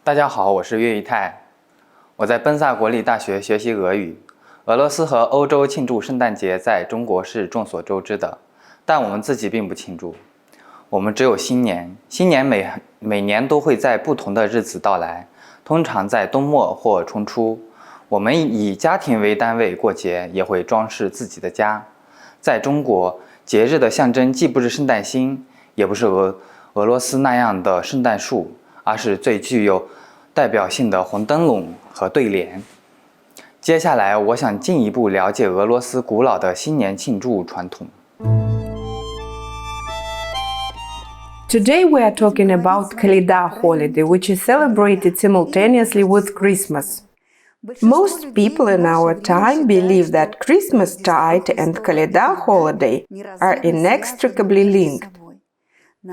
大家好，我是岳一泰，我在奔萨国立大学学习俄语。俄罗斯和欧洲庆祝圣诞节在中国是众所周知的，但我们自己并不庆祝。我们只有新年，新年每年都会在不同的日子到来，通常在冬末或春初。我们以家庭为单位过节，也会装饰自己的家。在中国，节日的象征既不是圣诞星，也不是俄罗斯那样的圣诞树，而是最具有代表性的红灯笼和对联。接下来，我想进一步了解俄罗斯古老的新年庆祝传统。Today we are talking about Kolyada holiday, which is celebrated simultaneously with Christmas. Most people in our time believe that Christmastide and Kolyada holiday are inextricably linked.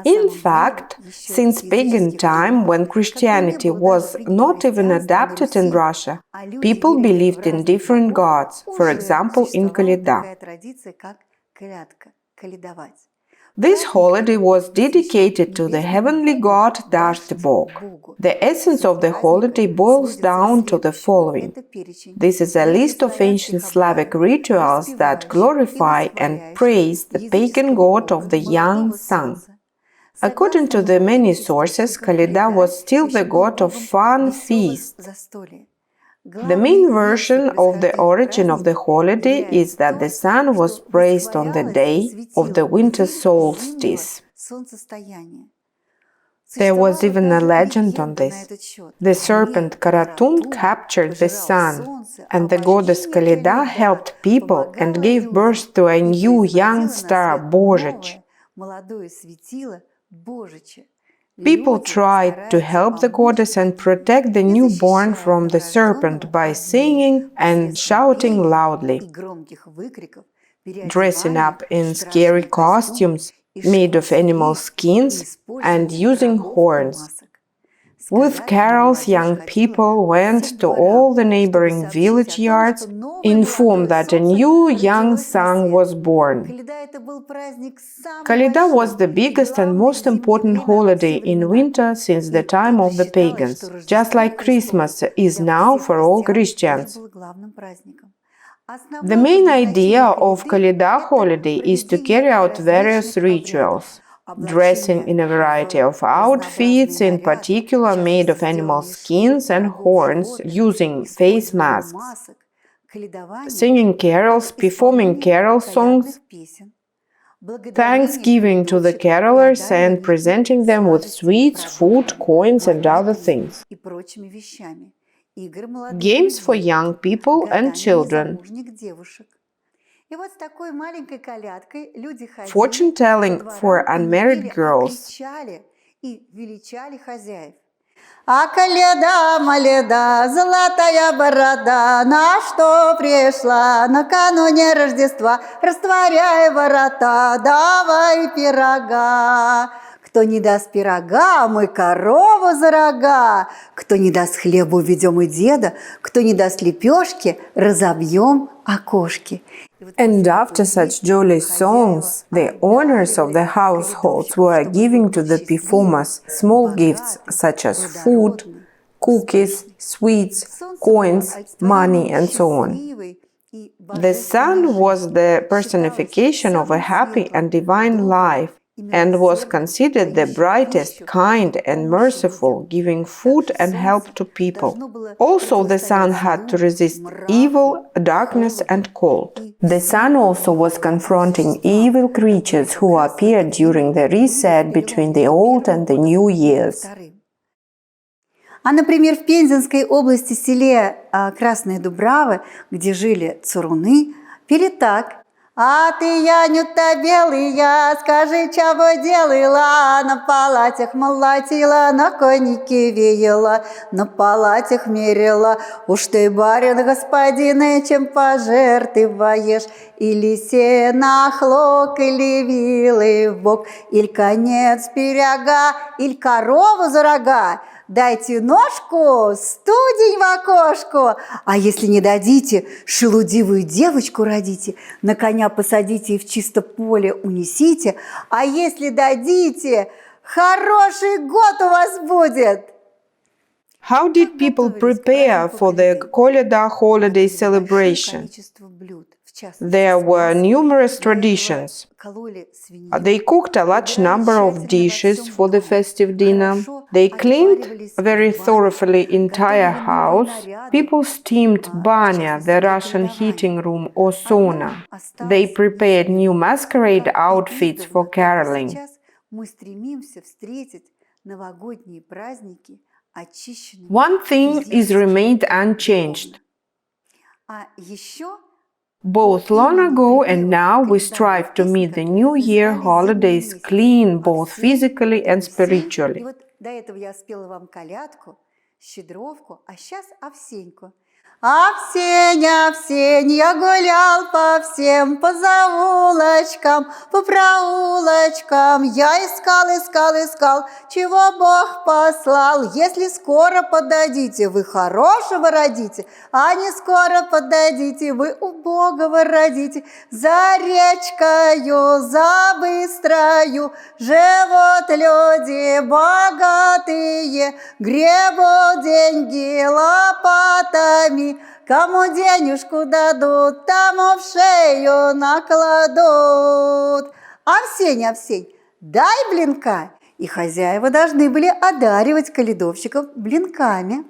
In fact, since pagan time, when Christianity was not even adapted in Russia, people believed in different gods, for example, in Kolyada. This holiday was dedicated to the heavenly god Bog. The essence of the holiday boils down to the following. This is a list of ancient Slavic rituals that glorify and praise the pagan god of the young sun. According to the many sources, Kolyada was still the god of fun feasts. The main version of the origin of the holiday is that the sun was praised on the day of the winter solstice. There was even a legend on this. The serpent Karatun captured the sun, and the goddess Kolyada helped people and gave birth to a new young star, Bozhich. People tried to help the goddess and protect the newborn from the serpent by singing and shouting loudly, dressing up in scary costumes made of animal skins and using horns. With carols, young people went to all the neighboring village yards, informed that a new young son was born. Kolyada was the biggest and most important holiday in winter since the time of the pagans, just like Christmas is now for all Christians. The main idea of Kolyada holiday is to carry out various rituals. Dressing in a variety of outfits, in particular made of animal skins and horns, using face masks, singing carols, performing carol songs, thanksgiving to the carolers, and presenting them with sweets, food, coins, and other things. Games for young people and children. Fortune-telling for unmarried girls. А коляда, маляда, золотая борода, на что пришла накануне Рождества, растворяй ворота, давай пирога. Кто не даст пирога, мы корову за рога. Кто не даст хлеба, уведем и деда. Кто не даст лепешки, разобьем окошки. And after such jolly songs, the owners of the households were giving to the performers small gifts such as food, cookies, sweets, coins, money, and so on. The sun was the personification of a happy and divine life, and was considered the brightest, kind, and merciful, giving food and help to people. Also, the sun had to resist evil, darkness, and cold. The sun also was confronting evil creatures who appeared during the reset between the old and the new years. А, например, в Пензенской области, селе Красные Дубравы, где жили царуны, пели так. А ты, Янюта белая, скажи, чего делала? На палатях молотила, на коннике веяла, на палатях мерила. Уж ты, барин господин, чем пожертвуешь? Или сено хлок, или вилы в бок, или конец пирога, или корову за рога. Дайте ножку, студень в окошку, а если не дадите, шелудивую девочку родите, на коня посадите и в чисто поле унесите, а если дадите, хороший год у вас будет. How did people prepare for the kolyada holiday celebration? There were numerous traditions. They cooked a large number of dishes for the festive dinner. They cleaned very thoroughly entire house. People steamed banya, the Russian heating room, or sauna. They prepared new masquerade outfits for caroling. One thing is remained unchanged. Both long ago and now we strive to meet the New Year holidays clean, both physically and spiritually. До этого я спела вам колядку, щедровку, а сейчас овсеньку. Овсень, овсень, я гулял по всем, по заулочкам, по проулочкам. Я искал, искал, искал, чего Бог послал. Если скоро подадите, вы хорошего родите, а не скоро подадите, вы убогого родите. За речкою, за быстрою живут люди богатые, гребут деньги лопатами. Кому денежку дадут, тому в шею накладут. Овсень, овсень, дай блинка. И хозяева должны были одаривать колядовщиков блинками.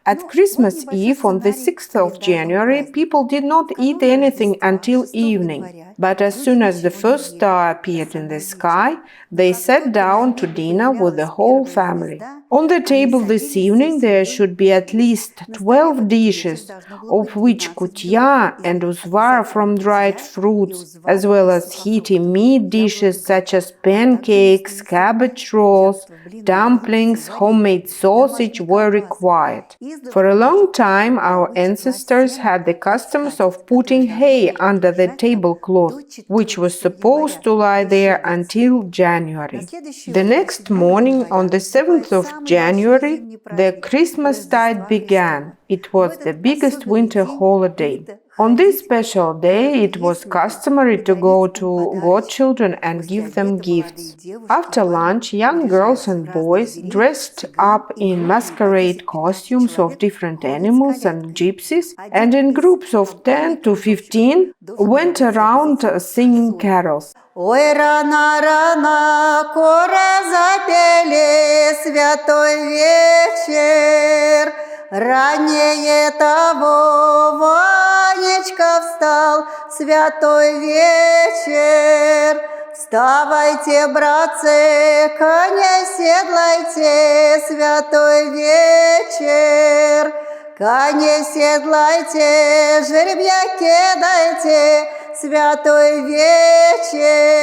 At Christmas Eve, on the 6th of January, people did not eat anything until evening. But as soon as the first star appeared in the sky, they sat down to dinner with the whole family. On the table this evening there should be at least 12 dishes, of which kutya and uzvar from dried fruits, as well as heaty meat dishes such as pancakes, cabbage rolls, dumplings, homemade sausage were required. For a long time our ancestors had the customs of putting hay under the tablecloth, which was supposed to lie there until January. The next morning, on the 7th of January, the Christmastide began. It was the biggest winter holiday. On this special day, it was customary to go to godchildren and give them gifts. After lunch, young girls and boys, dressed up in masquerade costumes of different animals and gypsies, and in groups of 10 to 15, went around singing carols. Ой, рано, рано, скоро запели святой вечер. Ранее того Ванечка встал, святой вечер. Вставайте, братцы, коня седлайте, святой вечер. Коня седлайте, жеребья кидайте, святой вечер.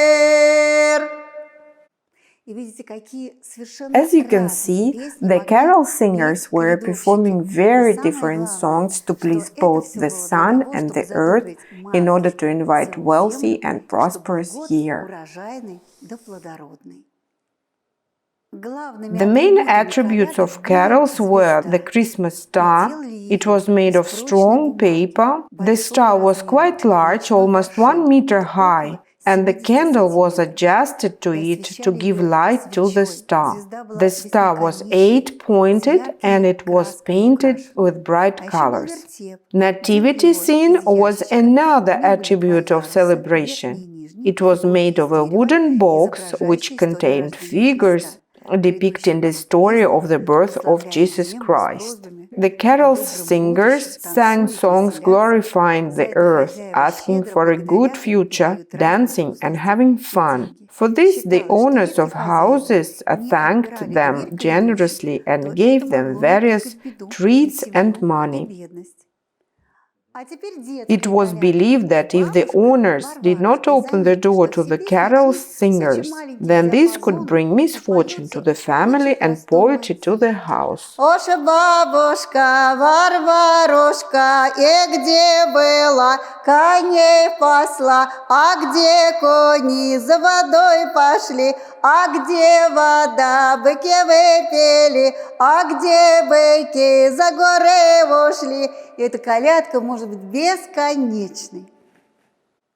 As you can see, the carol singers were performing very different songs to please both the sun and the earth in order to invite wealthy and prosperous year. The main attributes of carols were the Christmas star. It was made of strong paper. The star was quite large, almost 1 meter high, and the candle was adjusted to it to give light to the star. The star was 8-pointed and it was painted with bright colors. Nativity scene was another attribute of celebration. It was made of a wooden box which contained figures depicting the story of the birth of Jesus Christ. The carol singers sang songs glorifying the earth, asking for a good future, dancing and having fun. For this, the owners of houses thanked them generously and gave them various treats and money. It was believed that if the owners did not open the door to the carol singers, then this could bring misfortune to the family and poverty to the house. Оша бабушка, Варварушка, где была, коней пасла, а где кони за водой пошли, а где вода, быки выпили, а где быки за горы ушли. Эта колядка может быть бесконечной.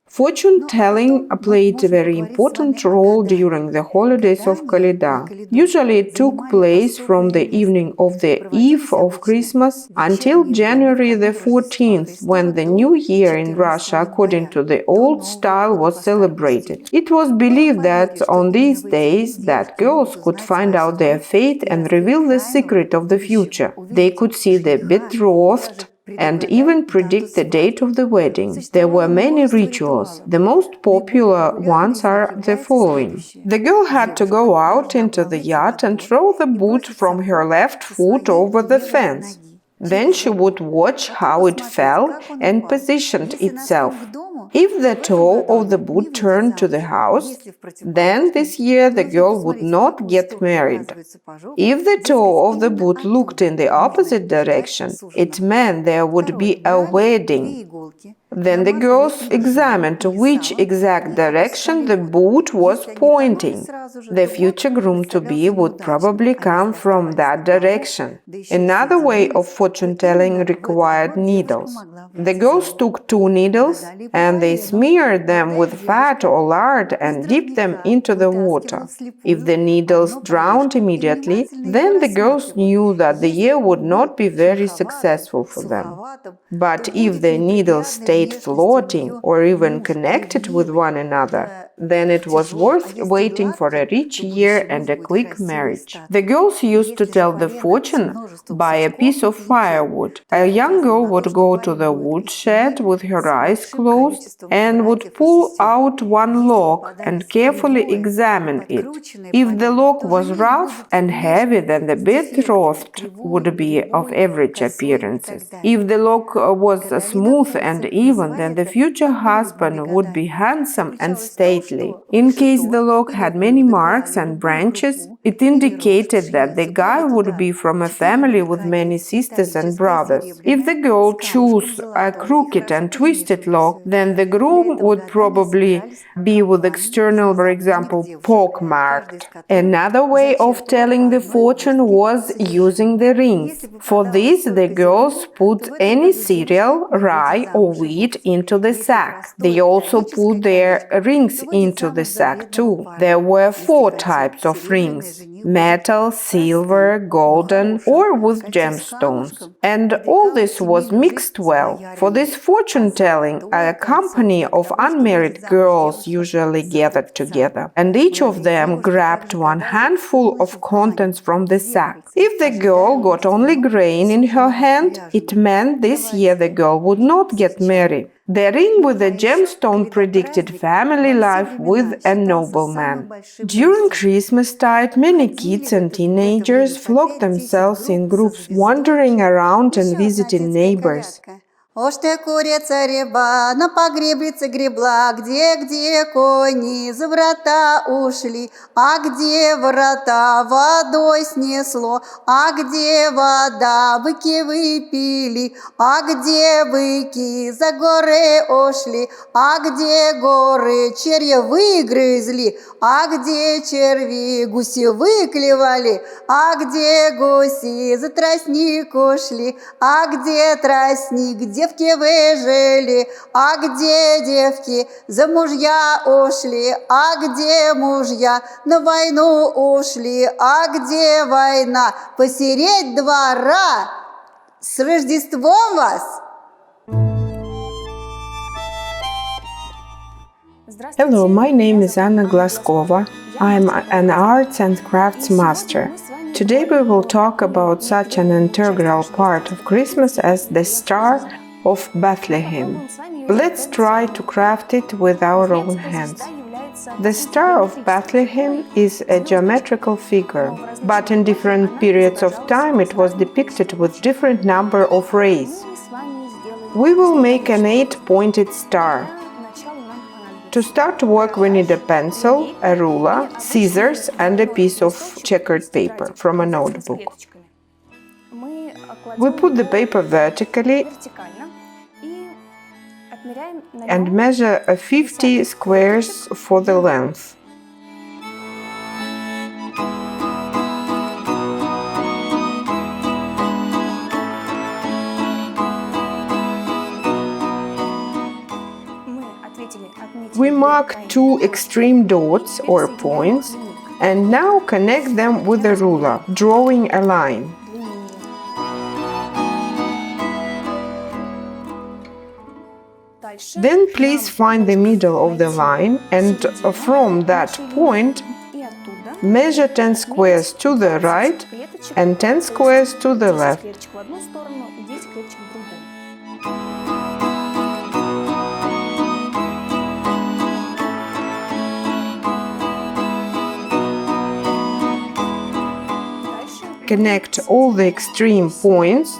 Fortune-telling played a very important role during the holidays of Kolyda. Usually it took place from the evening of the eve of Christmas until January the 14th, when the New Year in Russia, according to the old style, was celebrated. It was believed that on these days that girls could find out their fate and reveal the secret of the future. They could see the betrothed and even predict the date of the wedding. There were many rituals. The most popular ones are the following. The girl had to go out into the yard and throw the boot from her left foot over the fence. Then she would watch how it fell and positioned itself. If the toe of the boot turned to the house, then this year the girl would not get married. If the toe of the boot looked in the opposite direction, it meant there would be a wedding. Then the girls examined to which exact direction the boot was pointing. The future groom-to-be would probably come from that direction. Another way of fortune-telling required needles. The girls took 2 needles and they smeared them with fat or lard and dipped them into the water. If the needles drowned immediately, then the girls knew that the year would not be very successful for them. But if the needles stayed floating or even connected with one another, then it was worth waiting for a rich year and a quick marriage. The girls used to tell the fortune by a piece of firewood. A young girl would go to the woodshed with her eyes closed and would pull out one log and carefully examine it. If the log was rough and heavy, then the betrothed would be of average appearances. If the log was smooth and even, then the future husband would be handsome and stately. In case the log had many marks and branches, it indicated that the guy would be from a family with many sisters and brothers. If the girl chose a crooked and twisted log, then the groom would probably be with external, for example, pockmarked. Another way of telling the fortune was using the rings. For this, the girls put any cereal, rye or wheat into the sack. They also put their rings into the sack too. There were 4 types of rings: metal, silver, golden, or with gemstones. And all this was mixed well. For this fortune-telling, a company of unmarried girls usually gathered together, and each of them grabbed one handful of contents from the sack. If the girl got only grain in her hand, it meant this year the girl would not get married. The ring with the gemstone predicted family life with a nobleman. During Christmastide, many kids and teenagers flocked themselves in groups, wandering around and visiting neighbors. Ош ты, курица ряба, на погреблице гребла, где кони за врата ушли, а где врата водой снесло, а где вода быки выпили, а где быки за горы ушли, а где горы червя выгрызли, а где черви гуси выклевали, а где гуси за тростник ушли, а где тростник, девки выжили, а где девки за мужья ушли, а где мужья на войну ушли, а где война посередь двора. С Рождеством вас! Hello, my name is Anna Glaskova. I'm an arts and crafts master. Today we will talk about such an integral part of Christmas as the Star of Bethlehem. Let's try to craft it with our own hands. The Star of Bethlehem is a geometrical figure, but in different periods of time it was depicted with different number of rays. We will make an 8-pointed star. To start work we need a pencil, a ruler, scissors and a piece of checkered paper from a notebook. We put the paper vertically and measure 50 squares for the length. We mark two extreme dots or points and now connect them with a ruler, drawing a line. Then please find the middle of the line and from that point measure 10 squares to the right and 10 squares to the left. Connect all the extreme points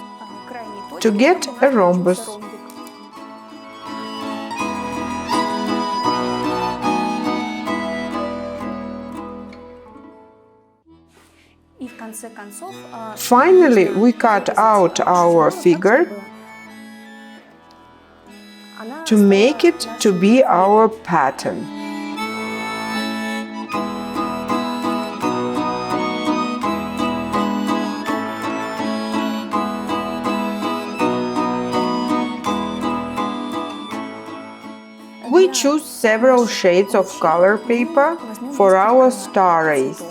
to get a rhombus. Finally, we cut out our figure to make it to be our pattern. We choose several shades of color paper for our star race.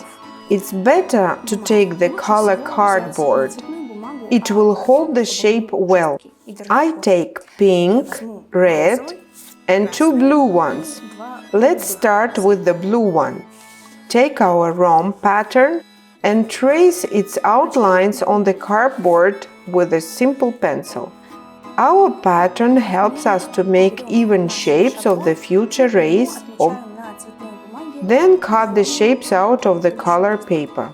It's better to take the color cardboard. It will hold the shape well. I take pink, red, and two blue ones. Let's start with the blue one. Take our rhomb pattern and trace its outlines on the cardboard with a simple pencil. Our pattern helps us to make even shapes of the future race. Then cut the shapes out of the color paper.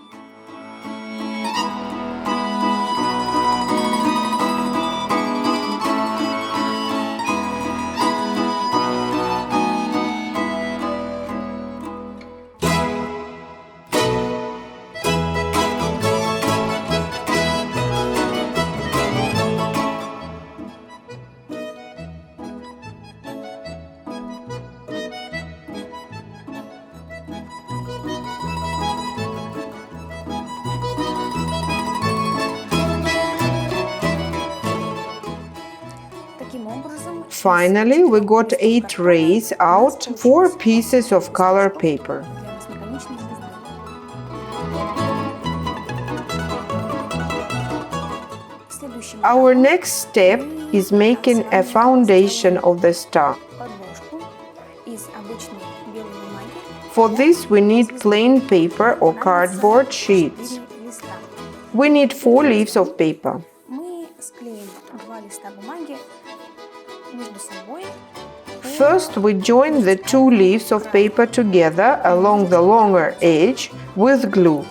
Finally, we got 8 rays out, 4 pieces of color paper. Our next step is making a foundation of the star. For this we need plain paper or cardboard sheets. We need 4 leaves of paper. First, we join the 2 leaves of paper together along the longer edge with glue.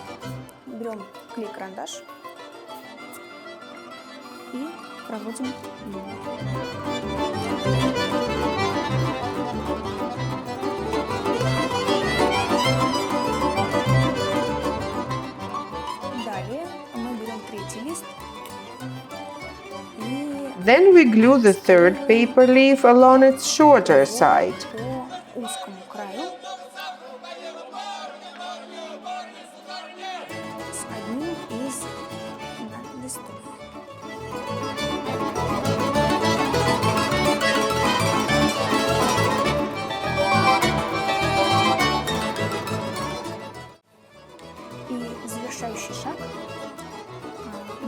Then we glue the third paper leaf along its shorter side.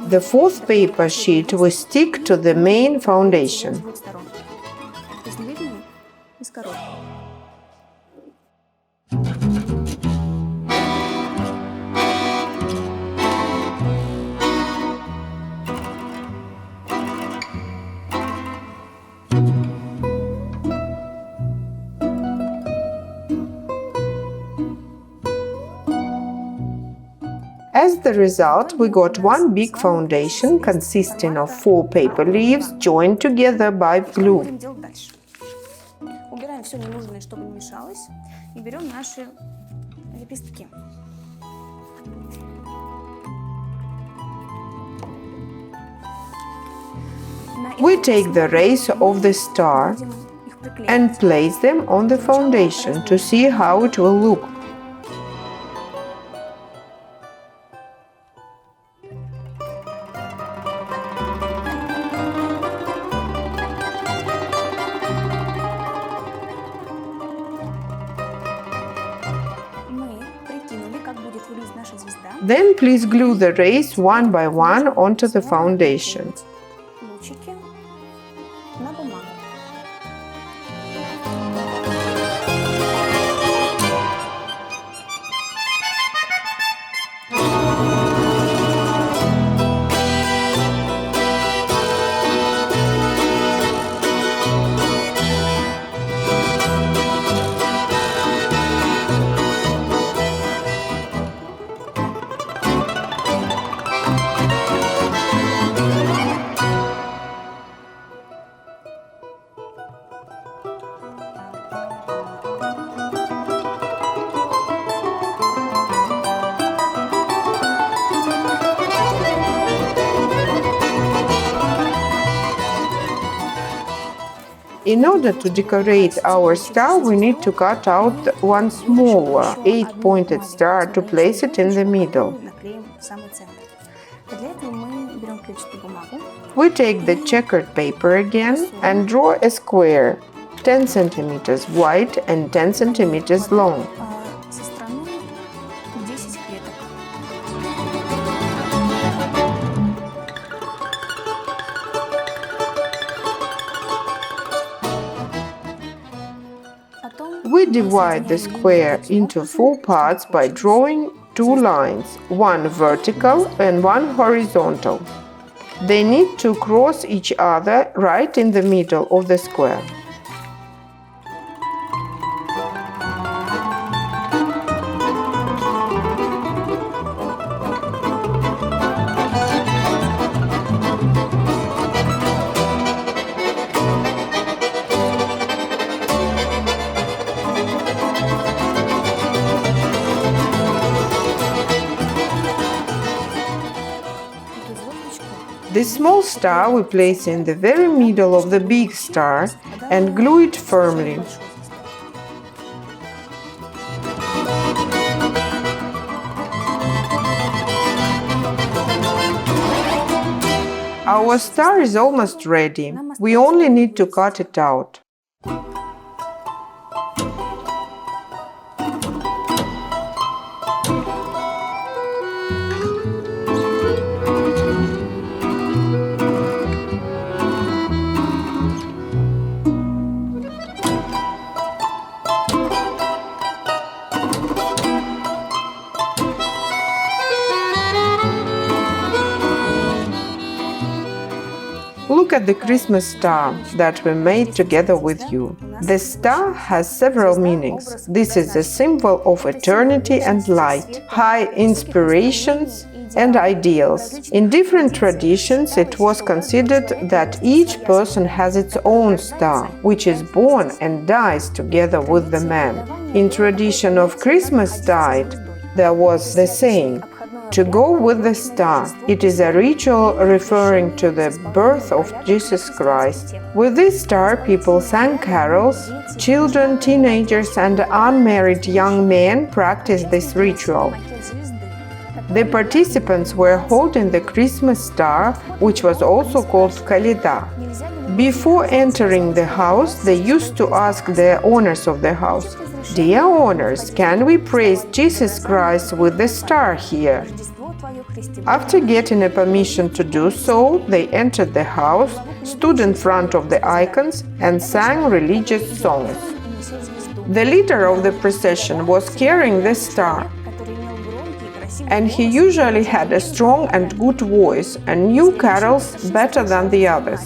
The 4th paper sheet we stick to the main foundation. As the result, we got one big foundation consisting of 4 paper leaves joined together by glue. Убираем все ненужное, чтобы не мешалось, и берем наши лепестки. We take the rays of the star and place them on the foundation to see how it will look. Then please glue the rays one by one onto the foundation. Лучики на бумагу. In order to decorate our star, we need to cut out one smaller 8-pointed star to place it in the middle. Наклеим в самый центр. Для этого мы берем клетчатую бумагу. We take the checkered paper again and draw a square 10 centimeters wide and 10 centimeters long. Со стороны 10 клеток. We divide the square into 4 parts by drawing 2 lines, one vertical and one horizontal. They need to cross each other right in the middle of the square. This small star we place in the very middle of the big star and glue it firmly. Our star is almost ready. We only need to cut it out. Look at the Christmas star that we made together with you. The star has several meanings. This is a symbol of eternity and light, high inspirations and ideals. In different traditions, it was considered that each person has its own star, which is born and dies together with the man. In tradition of Christmastide, there was the saying, "To go with the star." It is a ritual referring to the birth of Jesus Christ. With this star, people sang carols. Children, teenagers, and unmarried young men practiced this ritual. The participants were holding the Christmas star, which was also called колядах. Before entering the house, they used to ask the owners of the house, "Dear owners, can we praise Jesus Christ with the star here?" After getting a permission to do so, they entered the house, stood in front of the icons, and sang religious songs. The leader of the procession was carrying the star, and he usually had a strong and good voice and knew carols better than the others.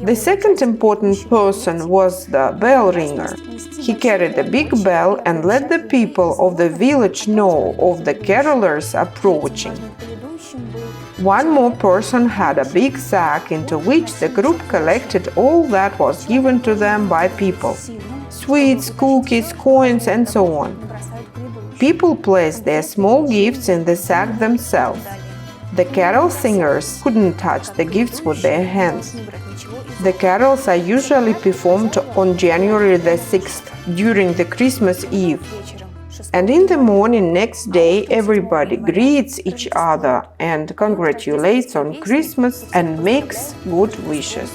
The second important person was the bell ringer. He carried a big bell and let the people of the village know of the carolers approaching. One more person had a big sack into which the group collected all that was given to them by people: sweets, cookies, coins, and so on. People placed their small gifts in the sack themselves. The carol singers couldn't touch the gifts with their hands. The carols are usually performed on January the 6th, during the Christmas Eve. And in the morning next day, everybody greets each other and congratulates on Christmas and makes good wishes.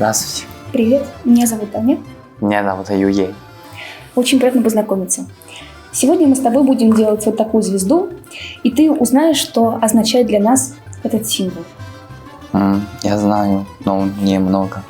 Здравствуйте. Привет, меня зовут Таня. Меня зовут Юей. Очень приятно познакомиться. Сегодня мы с тобой будем делать вот такую звезду, и ты узнаешь, что означает для нас этот символ. Я знаю, но немного.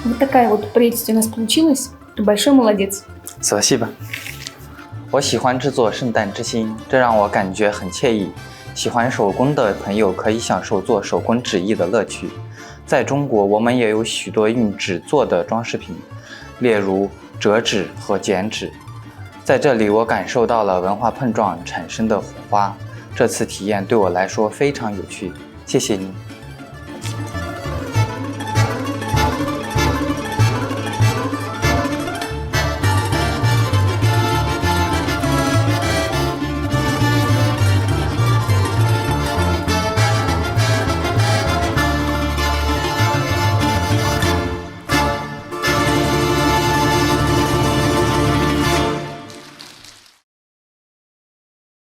Вот такая вот прелесть у нас получилась. Ты большой молодец. Спасибо. 我喜欢制作圣诞之星，这让我感觉很惬意。喜欢手工的朋友可以享受做手工纸艺的乐趣。在中国，我们也有许多用纸做的装饰品，例如折纸和剪纸。在这里，我感受到了文化碰撞产生的火花。这次体验对我来说非常有趣，谢谢您。